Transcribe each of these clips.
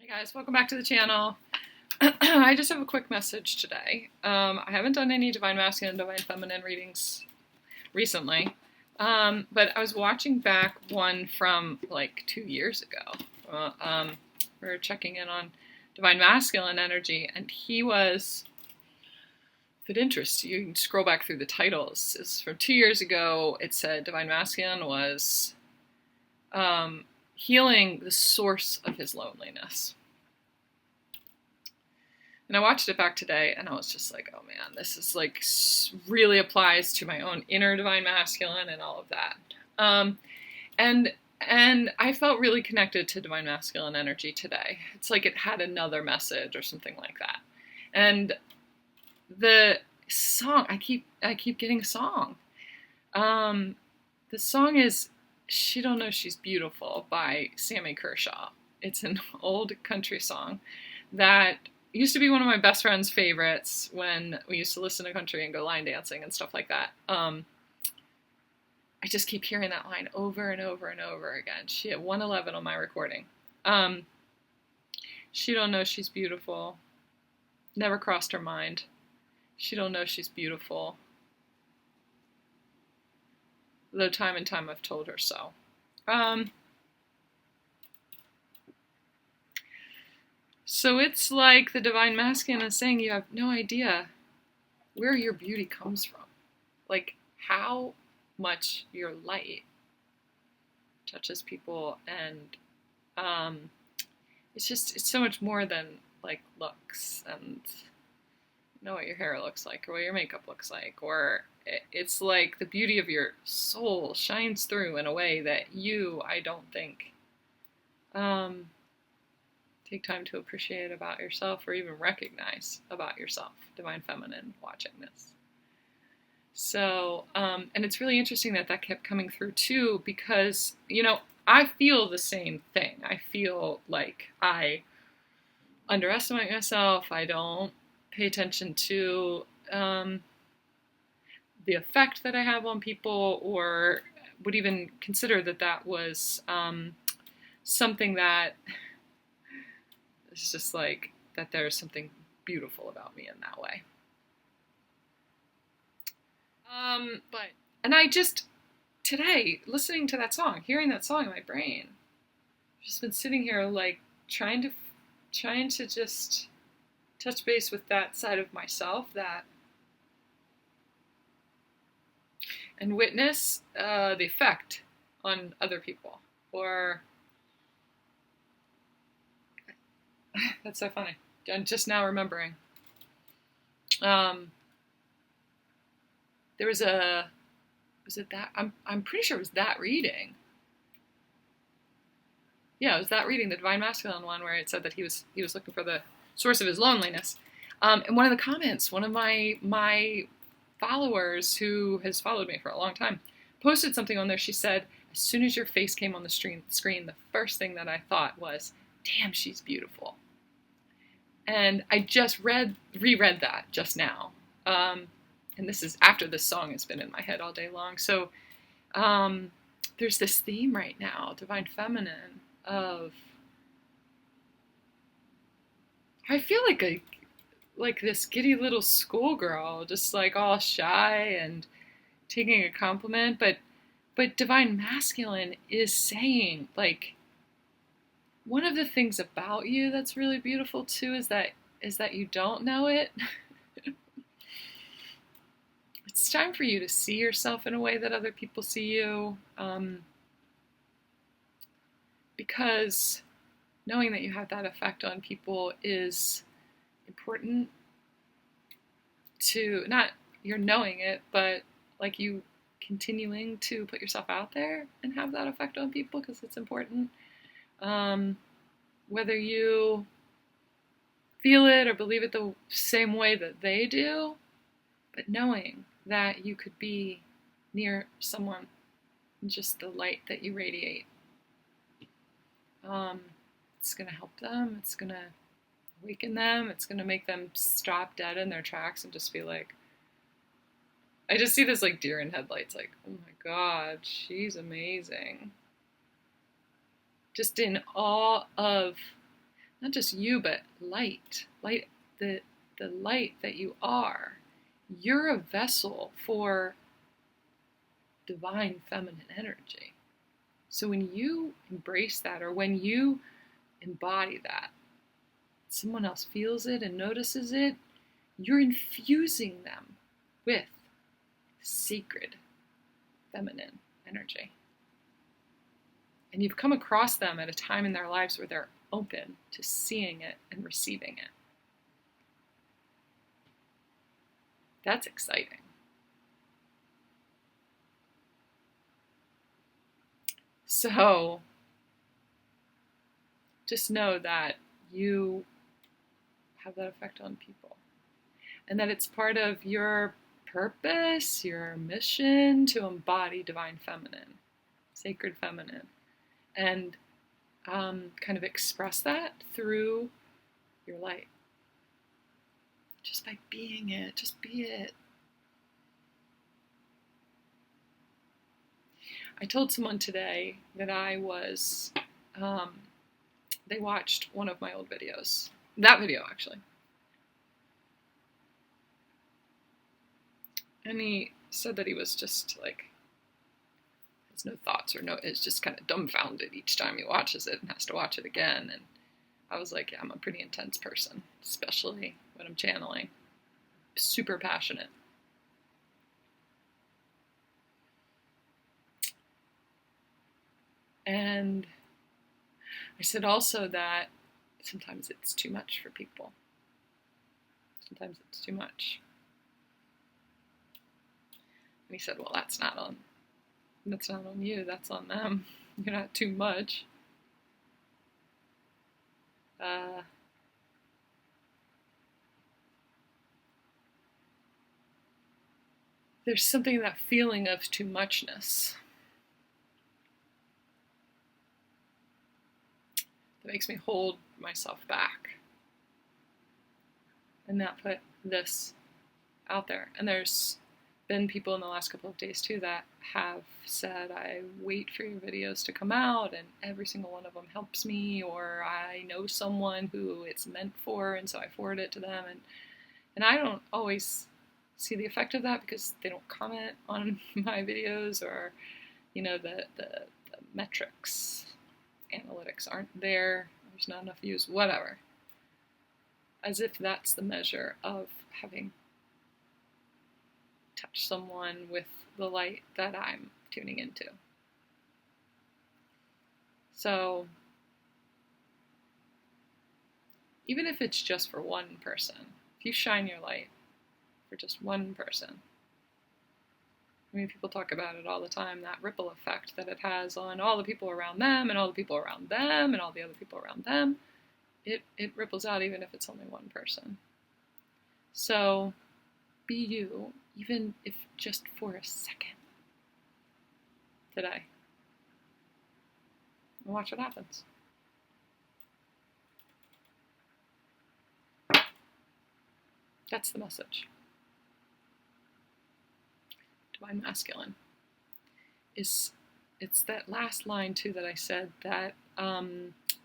Hey guys, welcome back to the channel. I just have a quick message today. I haven't done any Divine Masculine, Divine Feminine readings recently, but I was watching back one from like 2 years ago. We were checking in on Divine Masculine energy, and he was, if it interests you, you can scroll back through the titles. It's from 2 years ago. It said Divine Masculine was healing the source of his loneliness. And I watched it back today, and I was just like, oh man, this is like really applies to my own inner Divine Masculine and all of that. And I felt really connected to Divine Masculine energy today. It's like it had another message or something like that. And the song, I keep getting a song. The song is "She Don't Know She's Beautiful" by Sammy Kershaw. It's an old country song that used to be one of my best friend's favorites when we used to listen to country and go line dancing and stuff like that. I just keep hearing that line over and over and over again. She had 111 on my recording. She don't know she's beautiful. Never crossed her mind. She don't know she's beautiful. Though time and time I've told her so. So it's like the Divine Masculine is saying you have no idea where your beauty comes from. Like how much your light touches people, and it's so much more than like looks and know what your hair looks like or what your makeup looks like, or it's like the beauty of your soul shines through in a way that I don't think take time to appreciate about yourself or even recognize about yourself, Divine Feminine, watching this. So, and it's really interesting that kept coming through too, because, I feel the same thing. I feel like I underestimate myself. I don't pay attention to the effect that I have on people, or would even consider that was something that it's just like that there's something beautiful about me in that way. And I just, today, listening to that song, hearing that song in my brain, I've just been sitting here like trying to just touch base with that side of myself, and witness the effect on other people. Or that's so funny. I'm just now remembering. There was it that? I'm pretty sure it was that reading. Yeah, it was that reading, the Divine Masculine one, where it said that he was looking for the source of his loneliness. And one of the comments, one of my followers who has followed me for a long time, posted something on there. She said, as soon as your face came on the screen, the first thing that I thought was, damn, she's beautiful. And I just reread that just now. And this is after this song has been in my head all day long. So there's this theme right now, Divine Feminine, of I feel like this giddy little schoolgirl, just like all shy and taking a compliment, but Divine Masculine is saying, like, one of the things about you that's really beautiful too is that you don't know it. It's time for you to see yourself in a way that other people see you, because knowing that you have that effect on people is important. To not you're knowing it, but like you continuing to put yourself out there and have that effect on people, because it's important. Whether you feel it or believe it the same way that they do, but knowing that you could be near someone, just the light that you radiate, it's going to help them, it's going to awaken them, it's going to make them stop dead in their tracks and just be like, I just see this like deer in headlights, like, oh my god, she's amazing. Just in awe of not just you, but light, the light that you are. You're a vessel for divine feminine energy. So when you embrace that, or when you embody that, someone else feels it and notices it, you're infusing them with sacred feminine energy. And you've come across them at a time in their lives where they're open to seeing it and receiving it. That's exciting. So just know that you have that effect on people, and that it's part of your purpose, your mission to embody divine feminine, sacred feminine, and kind of express that through your light. Just by being it, just be it. I told someone today that I was, they watched one of my old videos. That video, actually. And he said that he was just like, has no thoughts or no, is just kind of dumbfounded each time he watches it and has to watch it again. And I was like, yeah, I'm a pretty intense person, especially when I'm channeling. Super passionate. And I said also that sometimes it's too much for people. Sometimes it's too much. And he said, well, that's not on you, that's on them. You're not too much. There's something, that feeling of too muchness, that makes me hold myself back and not put this out there. And there's been people in the last couple of days too that have said, I wait for your videos to come out and every single one of them helps me, or I know someone who it's meant for and so I forward it to them. And I don't always see the effect of that because they don't comment on my videos, or the metrics, analytics aren't there, there's not enough views, whatever. As if that's the measure of having touched someone with the light that I'm tuning into. So even if it's just for one person, if you shine your light for just one person, I mean, people talk about it all the time, that ripple effect that it has on all the people around them and all the people around them and all the other people around them. It ripples out even if it's only one person. So be you, even if just for a second today. And watch what happens. That's the message. Divine Masculine. It's that last line too that I said, that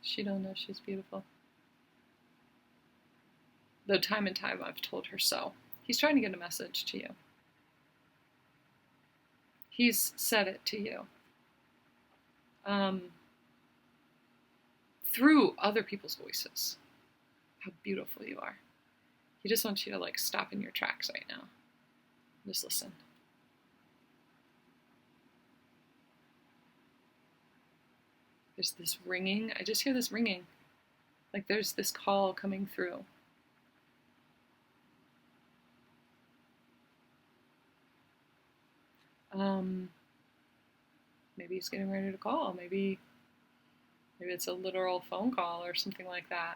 she don't know she's beautiful. Though time and time I've told her so. He's trying to get a message to you. He's said it to you. Through other people's voices. How beautiful you are. He just wants you to stop in your tracks right now. Just listen. There's this ringing. I just hear this ringing. Like there's this call coming through. Maybe he's getting ready to call. Maybe it's a literal phone call or something like that.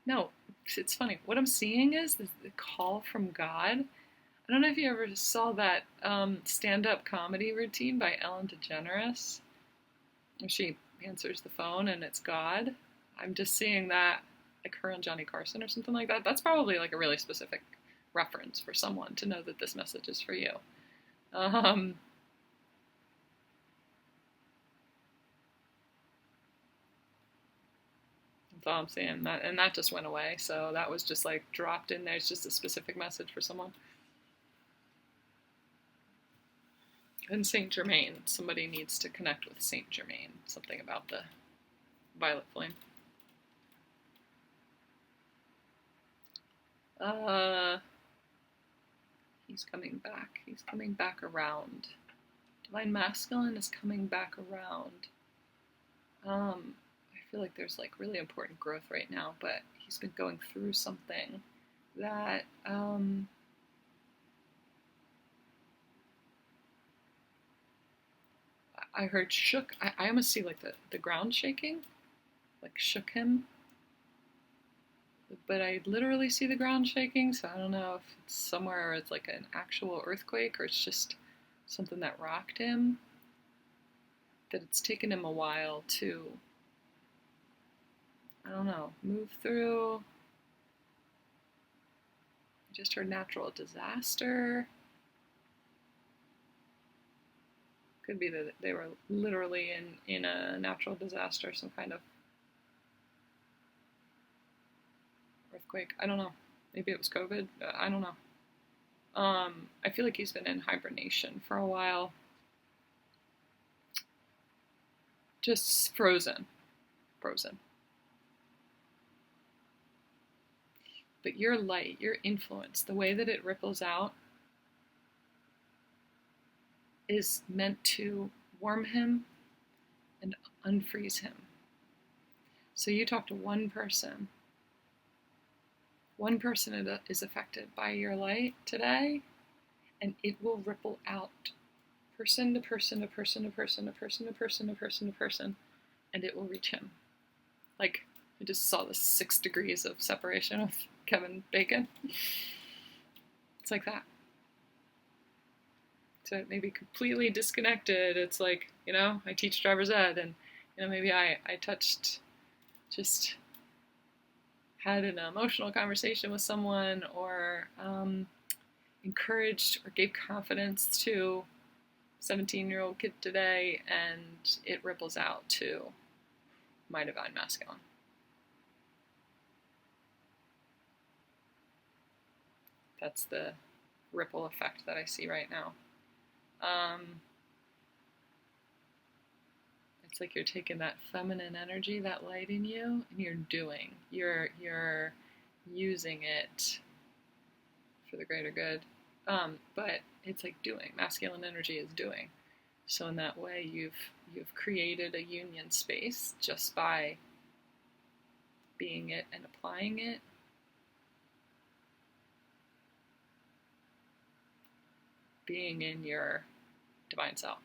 No, it's funny. What I'm seeing is the call from God. I don't know if you ever saw that stand-up comedy routine by Ellen DeGeneres. She answers the phone and it's God. I'm just seeing that, like her and Johnny Carson or something like that. That's probably like a really specific reference for someone to know that this message is for you. That's all I'm seeing. And that just went away. So that was just like dropped in there. It's just a specific message for someone. And Saint Germain. Somebody needs to connect with Saint Germain. Something about the violet flame. He's coming back. He's coming back around. Divine Masculine is coming back around. I feel like there's like really important growth right now, but he's been going through something that I heard shook. I almost see like the ground shaking, like shook him. But I literally see the ground shaking, so I don't know if it's somewhere where it's like an actual earthquake or it's just something that rocked him. That it's taken him a while to, I don't know, move through. I just heard natural disaster. Could be that they were literally in a natural disaster, some kind of earthquake. I don't know. Maybe it was COVID. I don't know. I feel like he's been in hibernation for a while. Just frozen. But your light, your influence, the way that it ripples out is meant to warm him and unfreeze him. So you talk to one person is affected by your light today, and it will ripple out person to person to person to person to person to person to person to person, and it will reach him. Like, I just saw the 6 degrees of separation with Kevin Bacon. It's like that. So it may be completely disconnected. It's like, I teach driver's ed, and, maybe I touched, just had an emotional conversation with someone, or encouraged or gave confidence to a 17-year-old kid today, and it ripples out to my Divine Masculine. That's the ripple effect that I see right now. It's like you're taking that feminine energy, that light in you, and you're using it for the greater good. But it's like doing. Masculine energy is doing. So in that way, you've created a union space just by being it and applying it. Being in your divine self.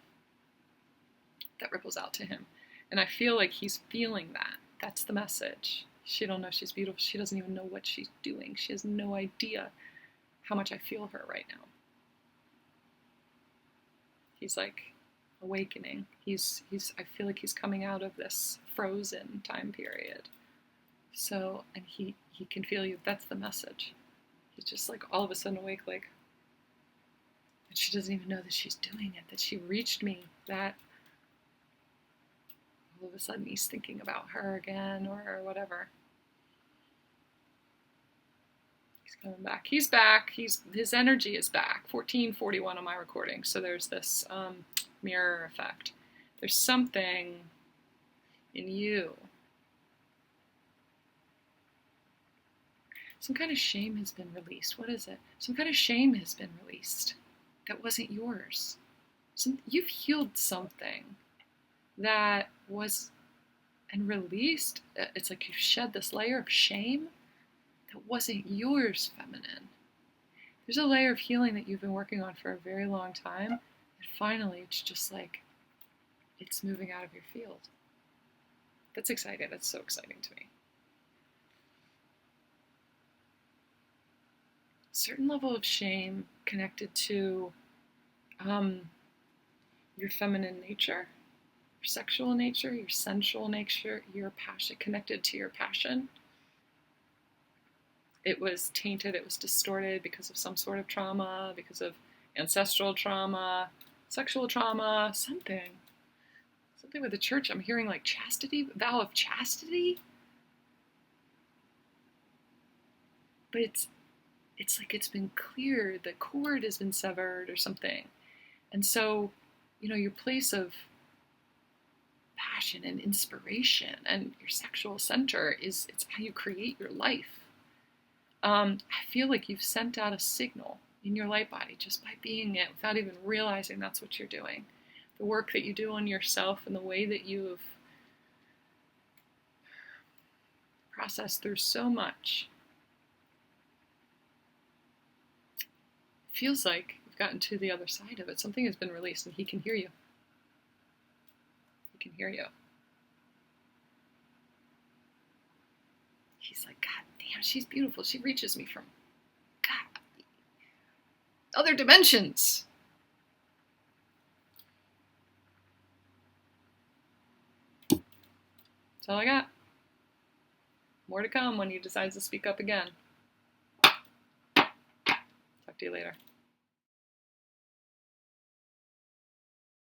That ripples out to him. And I feel like he's feeling that. That's the message. She don't know she's beautiful. She doesn't even know what she's doing. She has no idea how much I feel her right now. He's like awakening. I feel like he's coming out of this frozen time period. So, and he can feel you. That's the message. He's just like all of a sudden awake, like, and she doesn't even know that she's doing it, that she reached me, that all of a sudden he's thinking about her again or whatever. He's coming back. He's back. His energy is back. 1441 on my recording. So there's this mirror effect. There's something in you. Some kind of shame has been released. What is it? Some kind of shame has been released that wasn't yours. You've healed something that was and released. It's like you've shed this layer of shame that wasn't yours, feminine. There's a layer of healing that you've been working on for a very long time, and finally it's just like it's moving out of your field. That's exciting. That's so exciting to me. A certain level of shame connected to your feminine nature, your sexual nature, your sensual nature, your passion, connected to your passion. It was tainted, it was distorted because of some sort of trauma, because of ancestral trauma, sexual trauma, something with the church. I'm hearing like chastity, vow of chastity. but it's like it's been cleared, the cord has been severed or something. And so, your place of passion and inspiration and your sexual center it's how you create your life. I feel like you've sent out a signal in your light body just by being it without even realizing that's what you're doing. The work that you do on yourself and the way that you've processed through so much feels like you've gotten to the other side of it. Something has been released and he can hear you. He can hear you. He's like, God damn, she's beautiful. She reaches me from, God, other dimensions. That's all I got. More to come when he decides to speak up again. Talk to you later.